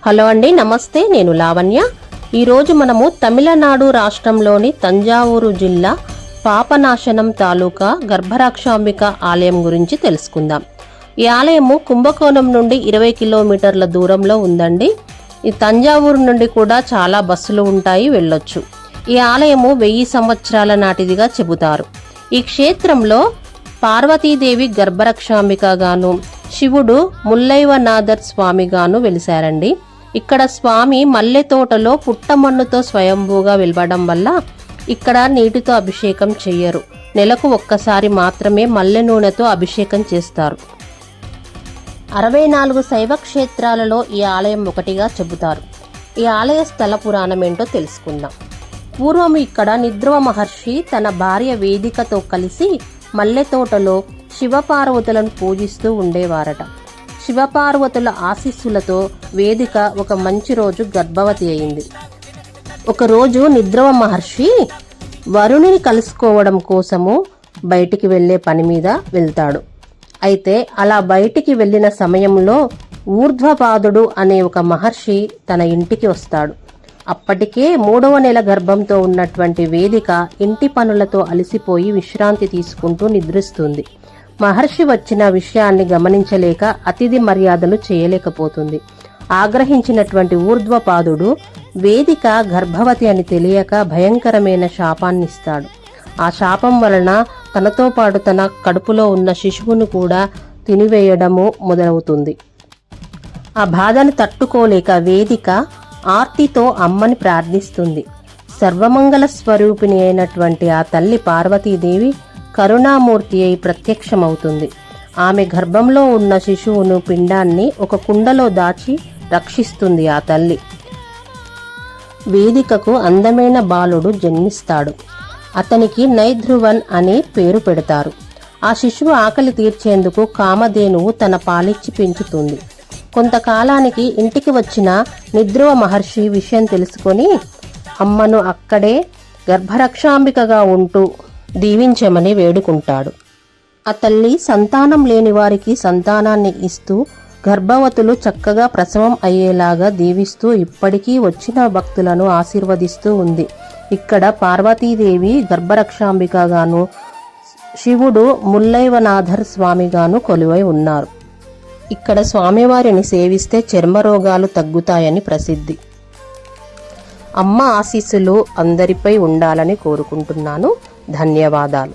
Hello అండి, నమస్తే. నేను లావణ్య. ఈరోజు మనము తమిళనాడు రాష్ట్రంలోని తంజావూరు జిల్లా పాపనాశనం తాలూకా గర్భరక్షాంబిక ఆలయం గురించి తెలుసుకుందాం. ఈ ఆలయము కుంభకోణం నుండి 20 కిలోమీటర్ల దూరంలో ఉందండి. ఈ తంజావూరు నుండి కూడా చాలా బస్సులు ఉంటాయి, వెళ్ళొచ్చు. ఈ ఆలయము 1000 సంవత్సరాల నాటిదిగా చెబుతారు. ఈ క్షేత్రంలో పార్వతీదేవి గర్భరక్షాంబికగాను, శివుడు ముల్లైవనాథర్ స్వామిగాను వెలిశారండి. ఇక్కడ స్వామి మల్లె తోటలో పుట్టమన్నుతో స్వయంభూగా వెలవడం వల్ల ఇక్కడ నీటితో అభిషేకం చెయ్యరు. నెలకు ఒక్కసారి మాత్రమే మల్లె నూనెతో అభిషేకం చేస్తారు. 64 శైవ క్షేత్రాలలో ఈ ఆలయం ఒకటిగా చెబుతారు. ఈ ఆలయ స్థల పురాణం ఏంటో తెలుసుకుందాం. పూర్వం ఇక్కడ నిద్రవ మహర్షి తన భార్య వేదికతో కలిసి మల్లె తోటలో శివపార్వతులను పూజిస్తూ ఉండేవారట. శివపార్వతుల ఆశీస్సులతో వేదిక ఒక మంచి రోజు గర్భవతి అయింది. ఒకరోజు నిద్రవ మహర్షి వరుణిని కలుసుకోవడం కోసము బయటికి వెళ్లే పని మీద వెళ్తాడు. అయితే అలా బయటికి వెళ్లిన సమయంలో ఊర్ధ్వపాదుడు అనే ఒక మహర్షి తన ఇంటికి వస్తాడు. అప్పటికే 3వ నెల గర్భంతో ఉన్నటువంటి వేదిక ఇంటి పనులతో అలసిపోయి విశ్రాంతి తీసుకుంటూ నిద్రిస్తుంది. మహర్షి వచ్చిన విషయాన్ని గమనించలేక అతిథి మర్యాదలు చేయలేకపోతుంది. ఆగ్రహించినటువంటి ఊర్ధ్వపాదుడు వేదిక గర్భవతి అని తెలియక భయంకరమైన శాపాన్నిస్తాడు. ఆ శాపం వలన తనతో పాటు తన కడుపులో ఉన్న శిశువును కూడా తినివేయడము మొదలవుతుంది. ఆ బాధను తట్టుకోలేక వేదిక ఆర్తితో అమ్మని ప్రార్థిస్తుంది. సర్వమంగళ స్వరూపిణి అయినటువంటి ఆ తల్లి పార్వతీదేవి కరుణామూర్తి అయి ప్రత్యక్షమవుతుంది. ఆమె గర్భంలో ఉన్న శిశువును పిండాన్ని ఒక కుండలో దాచి రక్షిస్తుంది. ఆ తల్లి వేదికకు అందమైన బాలుడు జన్మిస్తాడు. అతనికి నైధ్రువన్ అనే పేరు పెడతారు. ఆ శిశువు ఆకలి తీర్చేందుకు కామధేనువు తన పాలిచ్చి పెంచుతుంది. కొంతకాలానికి ఇంటికి వచ్చిన నిద్రువ మహర్షి విషయం తెలుసుకొని అమ్మను అక్కడే గర్భరక్షాంబికగా ఉంటూ దీవించమని వేడుకుంటాడు. ఆ తల్లి సంతానం లేని వారికి సంతానాన్ని ఇస్తూ గర్భవతులు చక్కగా ప్రసవం అయ్యేలాగా దీవిస్తూ ఇప్పటికీ వచ్చిన భక్తులను ఆశీర్వదిస్తూ ఉంది. ఇక్కడ పార్వతీదేవి గర్భరక్షాంబికగాను, శివుడు ముల్లైవనాథర్ స్వామిగాను కొలువై ఉన్నారు. ఇక్కడ స్వామివారిని సేవిస్తే చర్మరోగాలు తగ్గుతాయని ప్రసిద్ధి. అమ్మ ఆశీస్సులు అందరిపై ఉండాలని కోరుకుంటున్నాను. ధన్యవాదాలు.